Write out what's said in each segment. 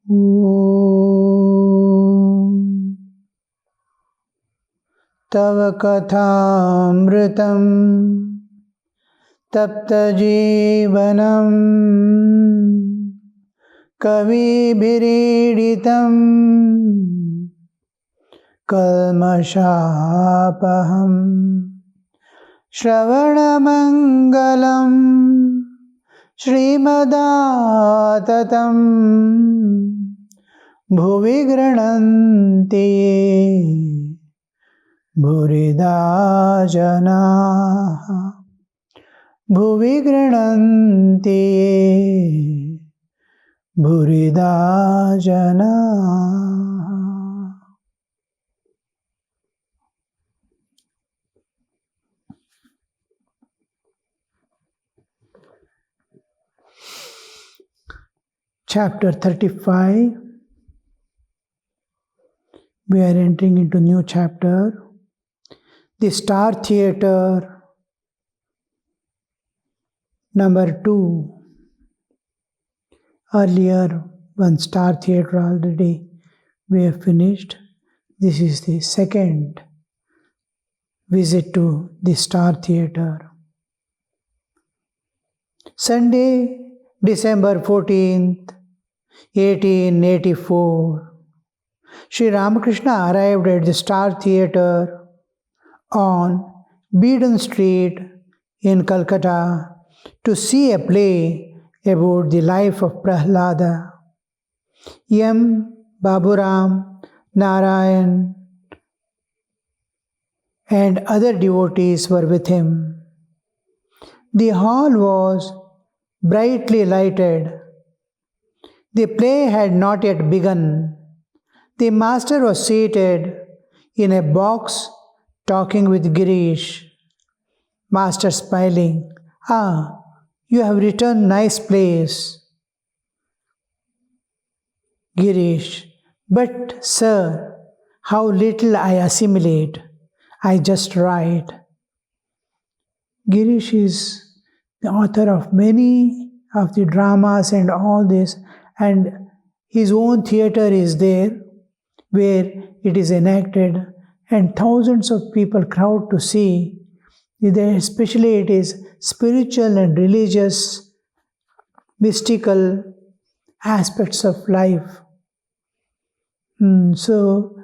Om Tava Kathamritam Tapta Jivanam Kavi Biriditam Kalmashapaham Shravanamangalam Srimadaatatam Bhuvi Grananti Bhurida Janaha Bhuvi Grananti Bhurida Janaha. Chapter 35. We are entering into new chapter. The Star Theatre, number 2. Earlier, one Star Theatre already we have finished. This is the second visit to the Star Theatre. Sunday, December 14th, 1884. Sri Ramakrishna arrived at the Star Theatre on Beedon Street in Calcutta to see a play about the life of Prahlada. M. Baburam, Narayan, and other devotees were with him. The hall was brightly lighted. The play had not yet begun. The master was seated in a box talking with Girish. Master smiling. Ah, you have written nice plays. Girish. But, sir, how little I assimilate. I just write. Girish is the author of many of the dramas and all this, and his own theatre is there where it is enacted and thousands of people crowd to see. Especially it is spiritual and religious, mystical aspects of life. So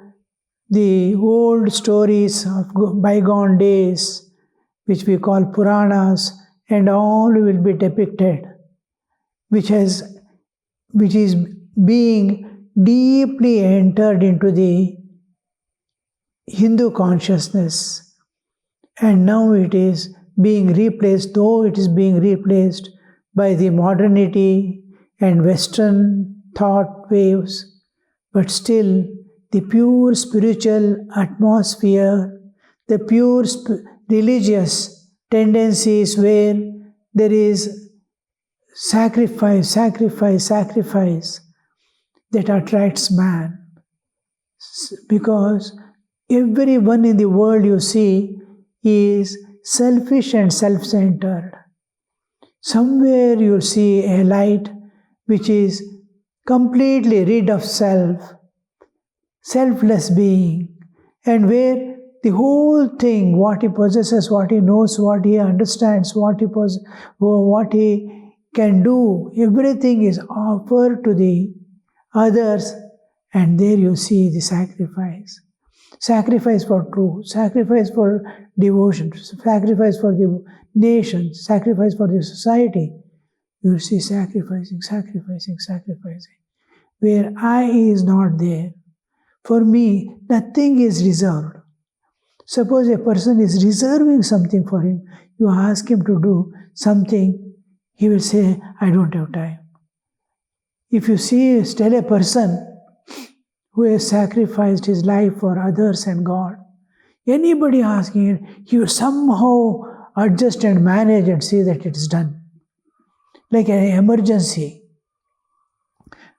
the old stories of bygone days, which we call Puranas, and all will be depicted, which is being deeply entered into the Hindu consciousness. And now it is being replaced, though it is being replaced by the modernity and Western thought waves, but still the pure spiritual atmosphere, the pure religious tendencies where there is sacrifice that attracts man. Because everyone in the world you see is selfish and self-centered. Somewhere you'll see a light which is completely rid of self, selfless being, and where the whole thing, what he possesses, what he knows, what he understands, what he can do, everything is offered to the others, and there you see the sacrifice. Sacrifice for truth, sacrifice for devotion, sacrifice for the nation, sacrifice for the society. You see sacrificing. Where I is not there. For me, nothing is reserved. Suppose a person is reserving something for him, you ask him to do something, he will say, I don't have time. If you tell a person who has sacrificed his life for others and God, anybody asking it, he will somehow adjust and manage and see that it is done. Like an emergency,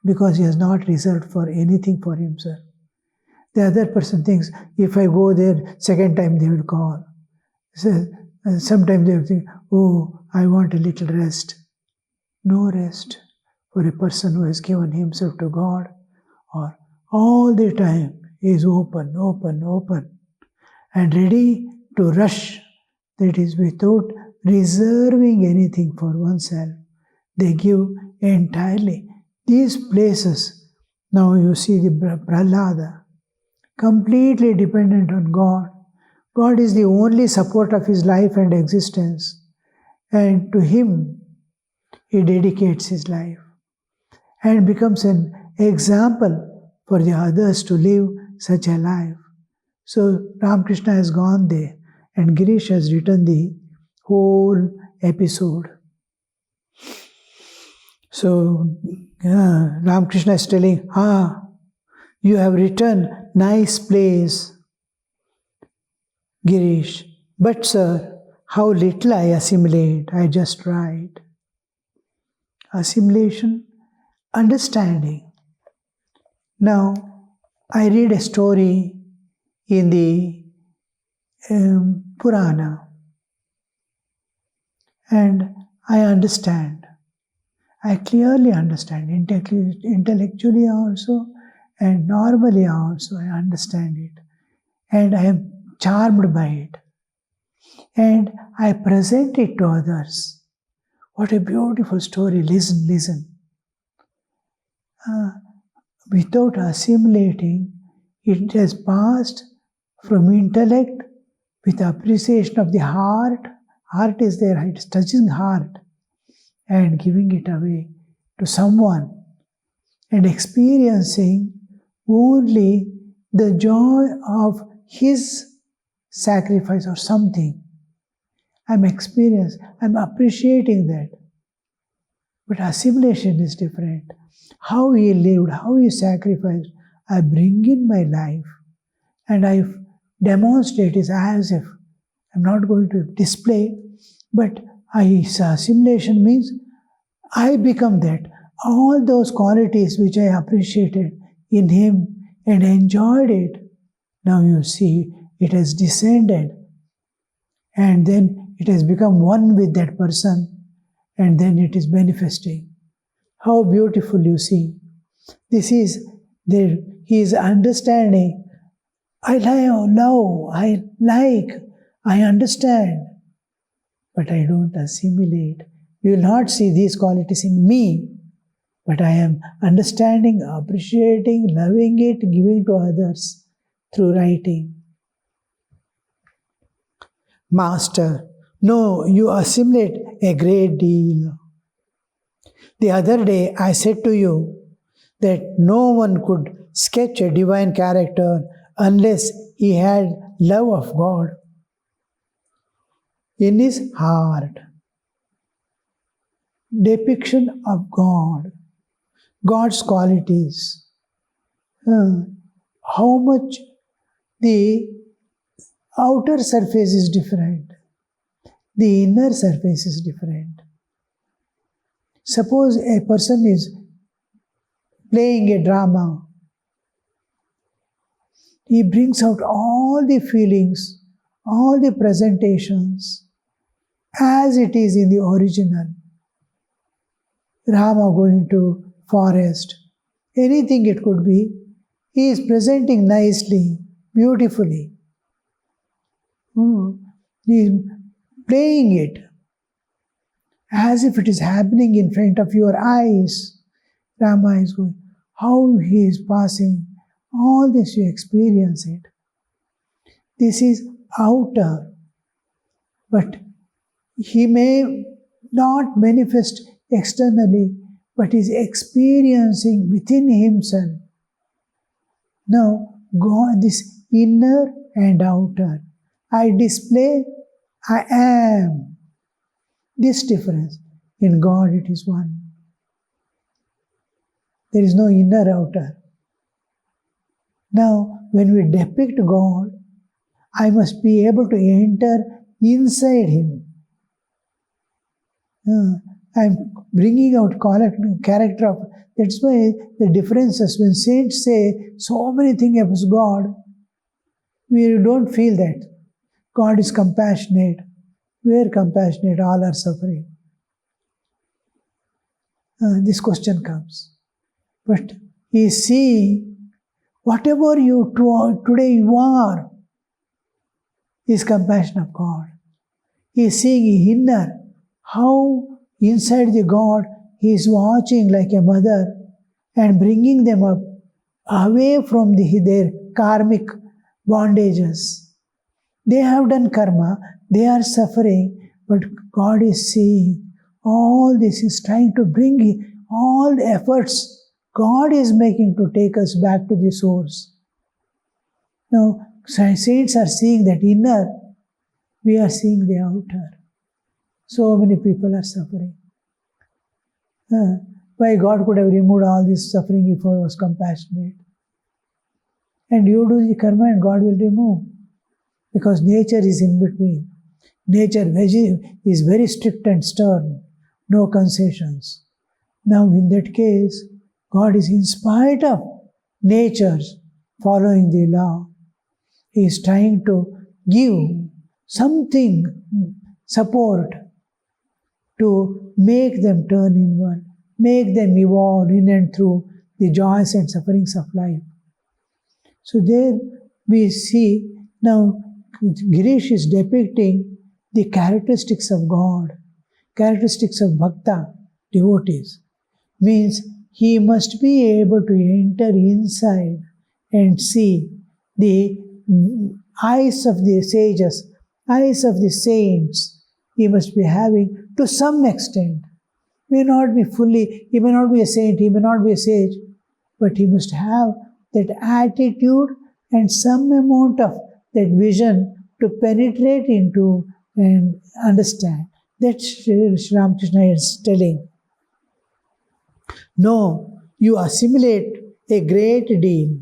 because he has not reserved for anything for himself. The other person thinks, if I go there, second time they will call. So, sometimes they will think, oh, I want a little rest. No rest. for a person who has given himself to God, or all the time is open, open, open, and ready to rush, that is without reserving anything for oneself. They give entirely. These places, now you see the Prahlada, completely dependent on God. God is the only support of his life and existence, and to him he dedicates his life and becomes an example for the others to live such a life. So Ramakrishna has gone there, and Girish has written the whole episode. So Ramakrishna is telling, you have written nice place, Girish. But sir, how little I assimilate, I just write. Assimilation, understanding. Now, I read a story in the Purana, and I understand. I clearly understand, intellectually also, and normally also I understand it. And I am charmed by it. And I present it to others. What a beautiful story. Listen, listen. Without assimilating, it has passed from intellect with appreciation of the heart. Heart is there, it's touching heart, and giving it away to someone and experiencing only the joy of his sacrifice or something. I'm appreciating that. But assimilation is different. How he lived, how he sacrificed, I bring in my life and I demonstrate it as if I'm not going to display, but assimilation means I become that. All those qualities which I appreciated in him and enjoyed it, now you see it has descended, and then it has become one with that person, and then it is manifesting. How beautiful, you see. This is there. He is understanding. I love, I like, I understand, but I don't assimilate. You will not see these qualities in me, but I am understanding, appreciating, loving it, giving to others through writing. Master, no, you assimilate a great deal. The other day I said to you that no one could sketch a divine character unless he had love of God in his heart. Depiction of God, God's qualities. How much the outer surface is different, the inner surface is different. Suppose a person is playing a drama, he brings out all the feelings, all the presentations as it is in the original. Rama going to forest, anything it could be, he is presenting nicely, beautifully. He is playing it as if it is happening in front of your eyes. Rama is going, how he is passing, all this you experience it. This is outer, but he may not manifest externally, but is experiencing within himself. Now, God, this inner and outer. I display, I am. This difference. In God it is one. There is no inner outer. Now, when we depict God, I must be able to enter inside him. I'm bringing out character of, that's why the differences, when saints say so many things about God, we don't feel that. God is compassionate. We are compassionate, all are suffering. this question comes. But he is seeing whatever today you are is compassion of God. He is seeing inner, how inside the God he is watching like a mother and bringing them up away from their karmic bondages. They have done karma, they are suffering, but God is seeing all this, is trying to bring all the efforts God is making to take us back to the source. Now, saints are seeing that inner, we are seeing the outer. So many people are suffering. Why God could have removed all this suffering if He was compassionate? And you do the karma and God will remove. Because nature is in between. Nature is very strict and stern. No concessions. Now in that case, God is in spite of nature following the law. He is trying to give something, support, to make them turn inward, make them evolve in and through the joys and sufferings of life. So there we see, now Girish is depicting the characteristics of God, characteristics of Bhakta, devotees. Means he must be able to enter inside and see the eyes of the sages, eyes of the saints. He must be having to some extent. May not be fully, he may not be a saint, he may not be a sage, but he must have that attitude and some amount of that vision to penetrate into and understand. That's Sri Ramakrishna is telling. No, you assimilate a great deal.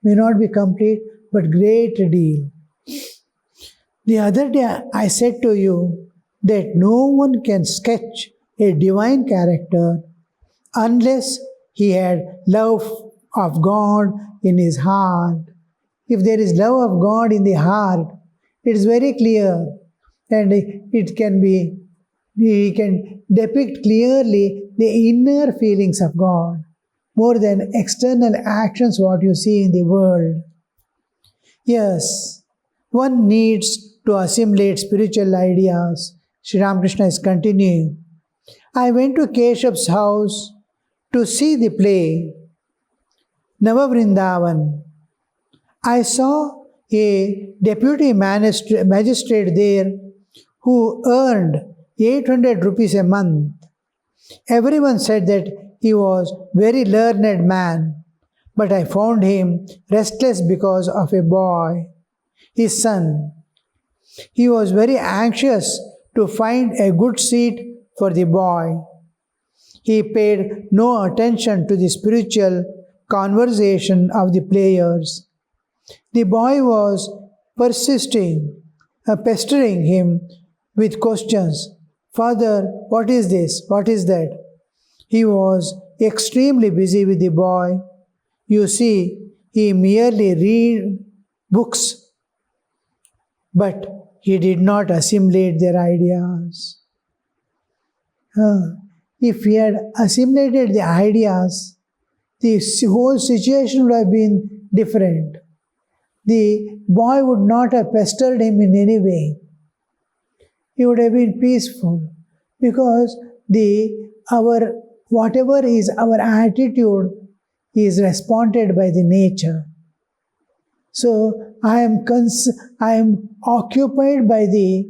May not be complete, but great deal. The other day I said to you that no one can sketch a divine character unless he had love of God in his heart. If there is love of God in the heart, it is very clear, and it can be, he can depict clearly the inner feelings of God more than external actions what you see in the world. Yes, one needs to assimilate spiritual ideas. Sri Ramakrishna is continuing. I went to Keshav's house to see the play, Navavrindavan. I saw a deputy magistrate there who earned 800 rupees a month. Everyone said that he was very learned man, but I found him restless because of a boy, his son. He was very anxious to find a good seat for the boy. He paid no attention to the spiritual conversation of the players. The boy was pestering him with questions. Father, what is this? What is that? He was extremely busy with the boy. You see, he merely read books, but he did not assimilate their ideas. If he had assimilated the ideas, the whole situation would have been different. The boy would not have pestered him in any way. He would have been peaceful, because whatever is our attitude is responded by the nature. So I am occupied by the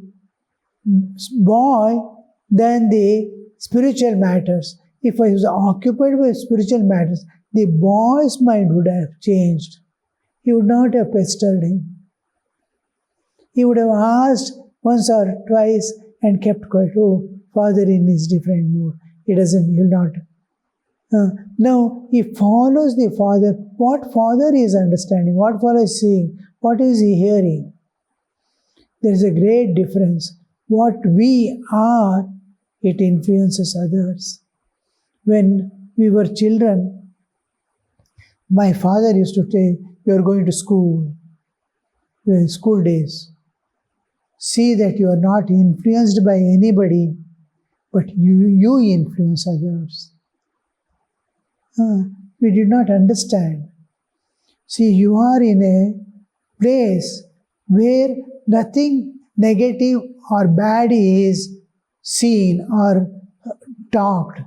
boy than the spiritual matters. If I was occupied by spiritual matters, the boy's mind would have changed. He would not have pestered him. He would have asked once or twice and kept quiet. Oh, father in his different mood. He will not. Now, he follows the father. What father is understanding? What father is seeing? What is he hearing? There is a great difference. What we are, it influences others. When we were children, my father used to say, you are going to school days. See that you are not influenced by anybody, but you influence others. We did not understand. See, you are in a place where nothing negative or bad is seen or talked.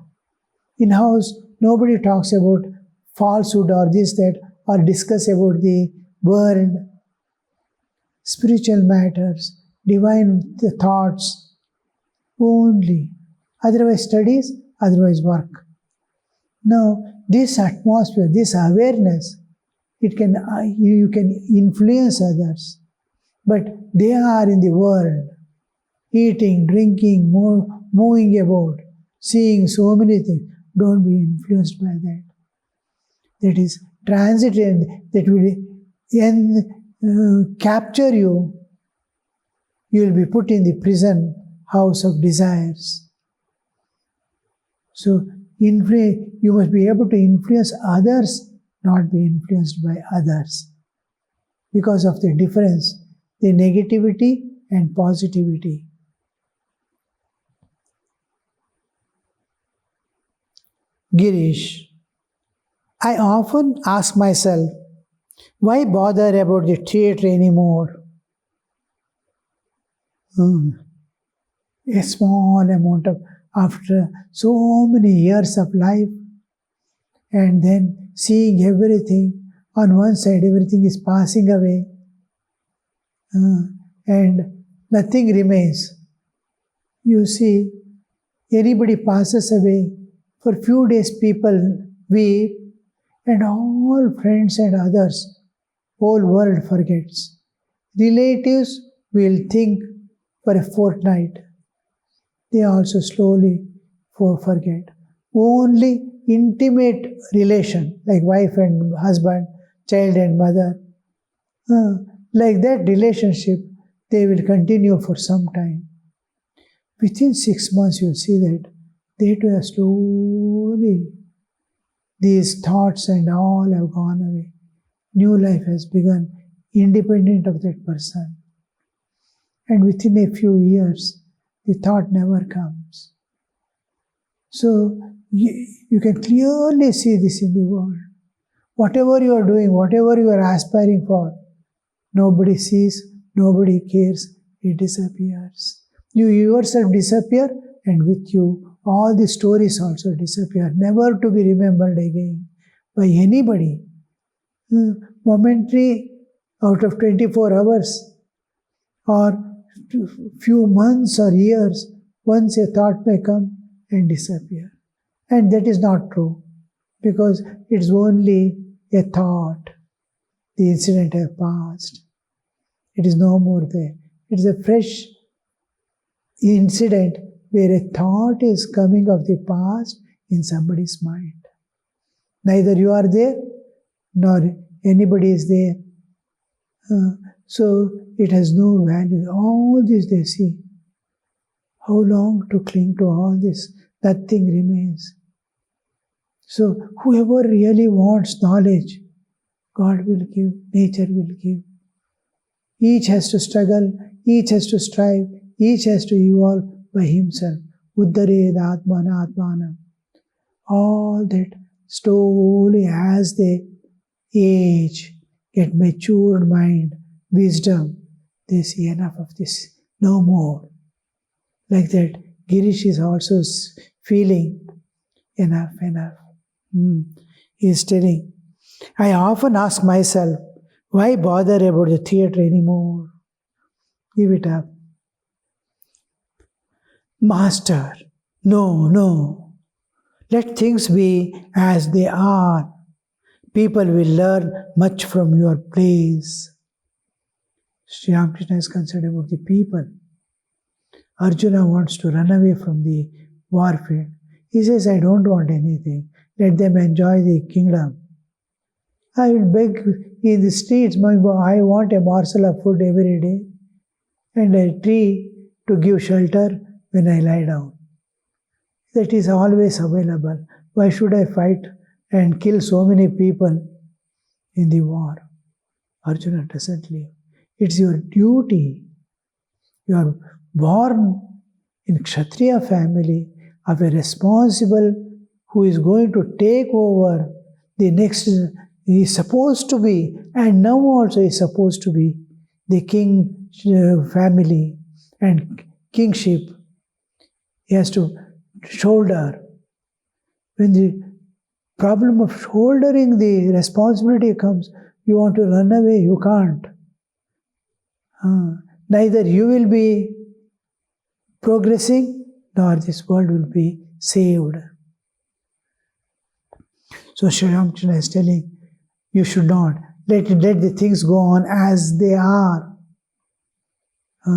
In house, nobody talks about falsehood or this, that, or discuss about the world, spiritual matters, divine thoughts only. Otherwise, studies, otherwise, work. Now, this atmosphere, this awareness, it can you can influence others, but they are in the world, eating, drinking, moving about, seeing so many things. Don't be influenced by that. That is transient, that will capture you. You will be put in the prison house of desires. So, you must be able to influence others, not be influenced by others. Because of the difference, the negativity and positivity. Girish, I often ask myself, why bother about the theatre anymore? A small amount of, after so many years of life, and then seeing everything, on one side everything is passing away, and nothing remains. You see, anybody passes away, for few days people weep, and all friends and others, whole world forgets. Relatives will think for a fortnight. They also slowly forget. Only intimate relation, like wife and husband, child and mother, like that relationship, they will continue for some time. Within 6 months, you'll see that they too are slowly, these thoughts and all have gone away. New life has begun, independent of that person. And within a few years, the thought never comes. So, you can clearly see this in the world. Whatever you are doing, whatever you are aspiring for, nobody sees, nobody cares, it disappears. You yourself disappear, and with you, all the stories also disappear, never to be remembered again by anybody. Momentary, out of 24 hours, or few months or years, once a thought may come and disappear. And that is not true, because it's only a thought. The incident has passed. It is no more there. It is a fresh incident where a thought is coming of the past in somebody's mind. Neither you are there, nor anybody is there. So it has no value. All this they see. How long to cling to all this? Nothing remains. So whoever really wants knowledge, God will give, nature will give. Each has to struggle, each has to strive, each has to evolve by himself. Uddared Atmana Atmanam. All that slowly as they age, get matured mind, wisdom, they see enough of this, no more. Like that, Girish is also feeling enough. He is telling, I often ask myself, why bother about the theatre anymore? Give it up. Master, no. Let things be as they are. People will learn much from your place. Sri Ramakrishna is concerned about the people. Arjuna wants to run away from the warfield. He says, I don't want anything. Let them enjoy the kingdom. I will beg in the streets, I want a morsel of food every day and a tree to give shelter when I lie down. That is always available. Why should I fight and kill so many people in the war? Arjuna doesn't leave. It's your duty. You are born in Kshatriya family of a responsible who is going to take over the next, he is supposed to be, and now also is supposed to be, the king family and kingship. He has to shoulder. When the problem of shouldering the responsibility comes, you want to run away, you can't. Neither you will be progressing, nor this world will be saved. So Sri Ramakrishna is telling, you should not let the things go on as they are,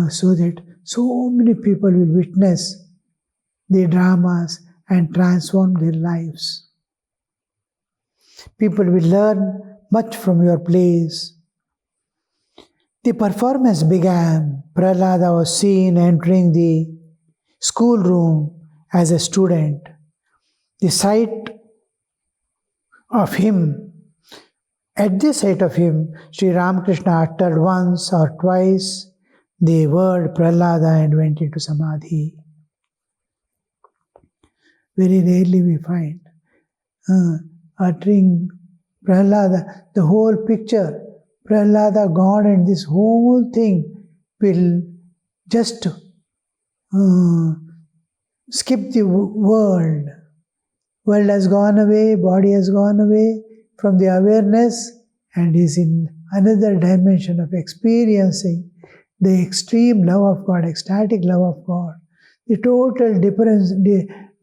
so that so many people will witness the dramas and transform their lives. People will learn much from your plays. The performance began. Prahlada was seen entering the schoolroom as a student. The sight of him, at the sight of him, Sri Ramakrishna uttered once or twice the word Prahlada and went into Samadhi. Very rarely we find uttering Prahlada, the whole picture, Prahlada, God, and this whole thing will just skip the world. World has gone away, body has gone away from the awareness and is in another dimension of experiencing the extreme love of God, ecstatic love of God, the total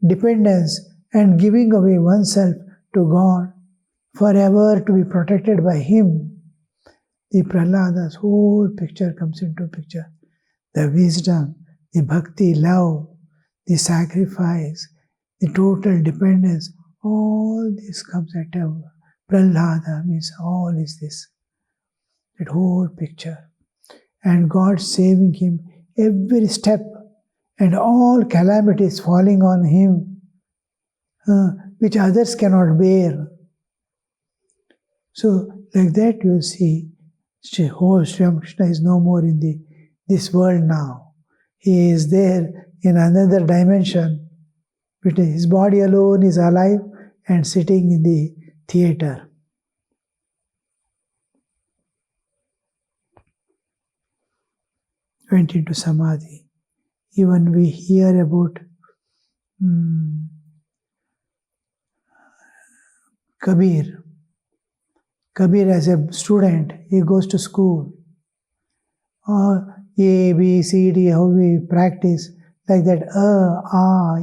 dependence and giving away oneself to God, forever to be protected by Him. The Prahlada's whole picture comes into picture. The wisdom, the bhakti, love, the sacrifice, the total dependence, all this comes at a Prahlada, means all is this. That whole picture. And God saving him every step, and all calamities falling on him, which others cannot bear. So, like that you see, Sri Ramakrishna is no more in this world now. He is there in another dimension. But his body alone is alive and sitting in the theater. Went into Samadhi. Even we hear about Kabir. Kabir as a student, he goes to school. A, B, C, D, how we practice, like that,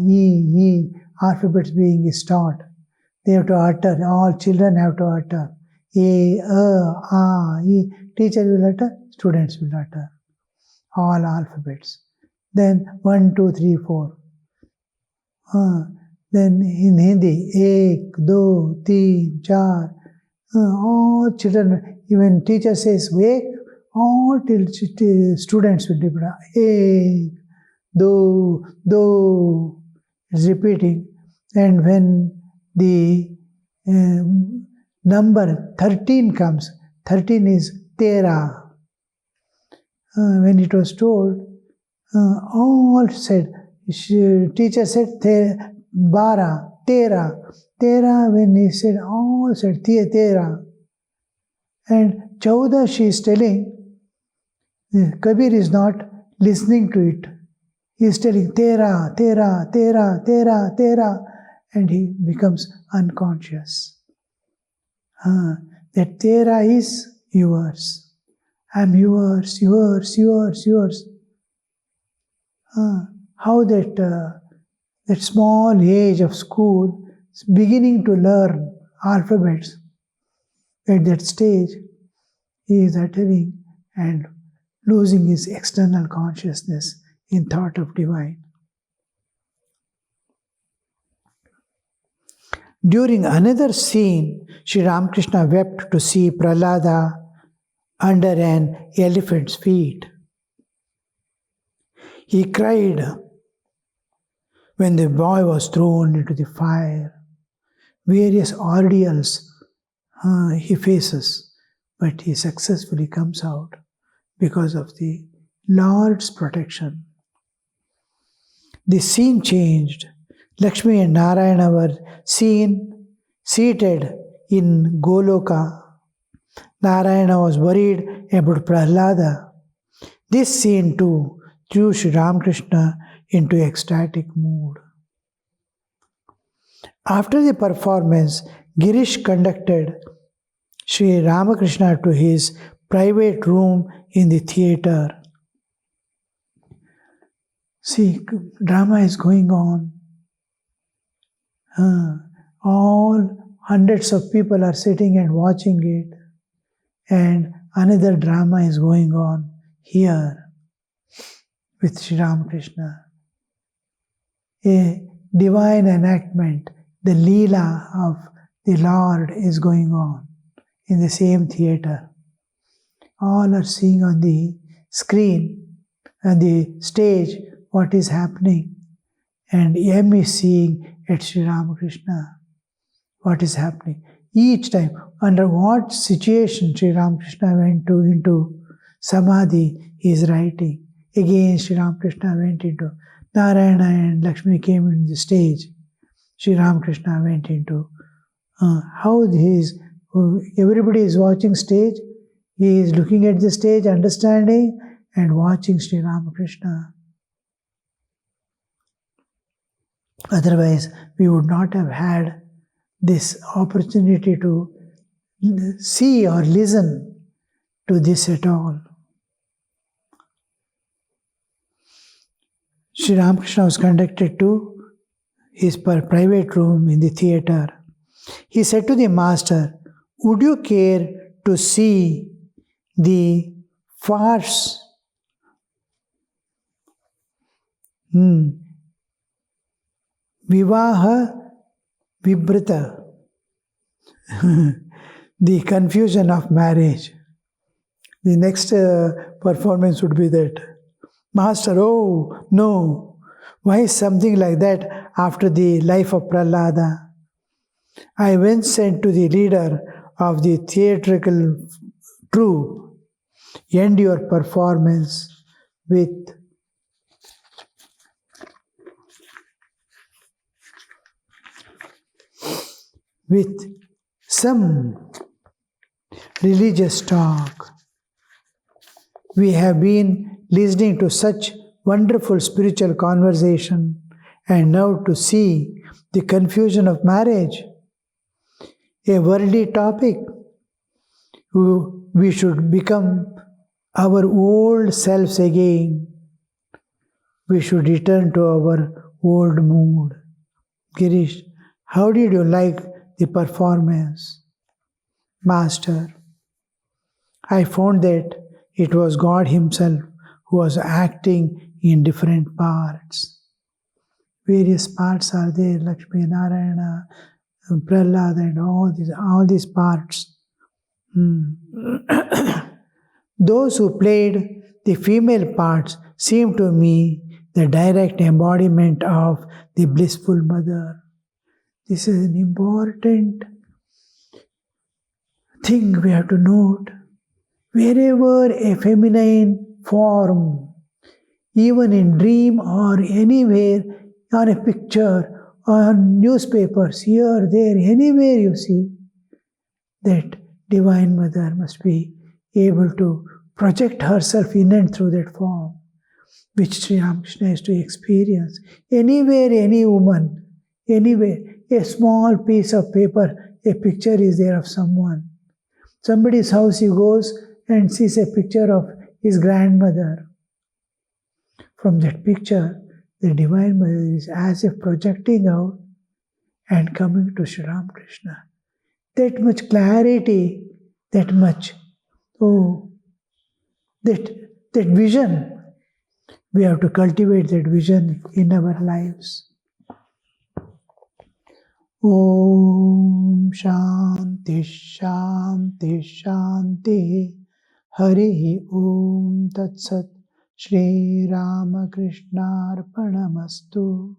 E, alphabets being taught. They have to utter, all children have to utter. A, E. Teacher will utter, students will utter. All alphabets. Then 1, 2, 3, 4. Then in Hindi, 1, 2, 3, 4. All children, even teacher says wake, all students will repeat. 1, 2, 2. It's repeating. And when the number 13 comes, 13 is Tera. When it was told, all said, teacher said, Bara, Tera. Tera, when he said, all said, Tera. And Chauda, she is telling, Kabir is not listening to it. He is telling, Tera, Tera, Tera, Tera, Tera. And he becomes unconscious. That Tera is yours. I'm yours, yours, yours, yours. How that small age of school is beginning to learn alphabets. At that stage, he is uttering and losing his external consciousness in thought of divine. During another scene, Sri Ramakrishna wept to see Prahlada under an elephant's feet. He cried when the boy was thrown into the fire. Various ordeals he faces, but he successfully comes out because of the Lord's protection. The scene changed. Lakshmi and Narayana were seen seated in Goloka. Narayana was worried about Prahlada. This scene too drew Sri Ramakrishna into ecstatic mood. After the performance, Girish conducted Sri Ramakrishna to his private room in the theatre. See, drama is going on. All hundreds of people are sitting and watching it. And another drama is going on here with Sri Ramakrishna. A divine enactment, the Leela of the Lord is going on in the same theatre. All are seeing on the screen and the stage what is happening. And M is seeing at Sri Ramakrishna what is happening. Each time, under what situation Sri Ramakrishna went into Samadhi, he is writing. Again, Sri Ramakrishna went into Narayana and Lakshmi came into the stage. Sri Ramakrishna went into how everybody is watching stage. He is looking at the stage, understanding and watching Sri Ramakrishna. Otherwise, we would not have had this opportunity to see or listen to this at all. Sri Ramakrishna was conducted to his private room in the theatre. He said to the master, "Would you care to see the farce Vivaha Vibrita, the confusion of marriage?" The next performance would be that. Master, oh no, why something like that after the life of Prahlada? I went sent to the leader of the theatrical troupe, end your performance with some religious talk. We have been listening to such wonderful spiritual conversation, and now to see the confusion of marriage, a worldly topic. We should become our old selves again. We should return to our old mood. Girish, how did you like the performance? Master, I found that it was God Himself who was acting in different parts. Various parts are there, Lakshmi, Narayana, Prahlada, and all these parts. Those who played the female parts seemed to me the direct embodiment of the blissful mother. This is an important thing we have to note. Wherever a feminine form, even in dream or anywhere, on a picture, on newspapers, here, there, anywhere you see, that Divine Mother must be able to project herself in and through that form, which Sri Ramakrishna has to experience. Anywhere, any woman, anywhere, a small piece of paper, a picture is there of someone. Somebody's house he goes and sees a picture of his grandmother. From that picture, the Divine Mother is as if projecting out and coming to Sri Ramakrishna. That much clarity, that much, that vision, we have to cultivate that vision in our lives. Om Shanti Shanti Shanti Hari Om Tat Sat Shri Ramakrishna Arpanamastu.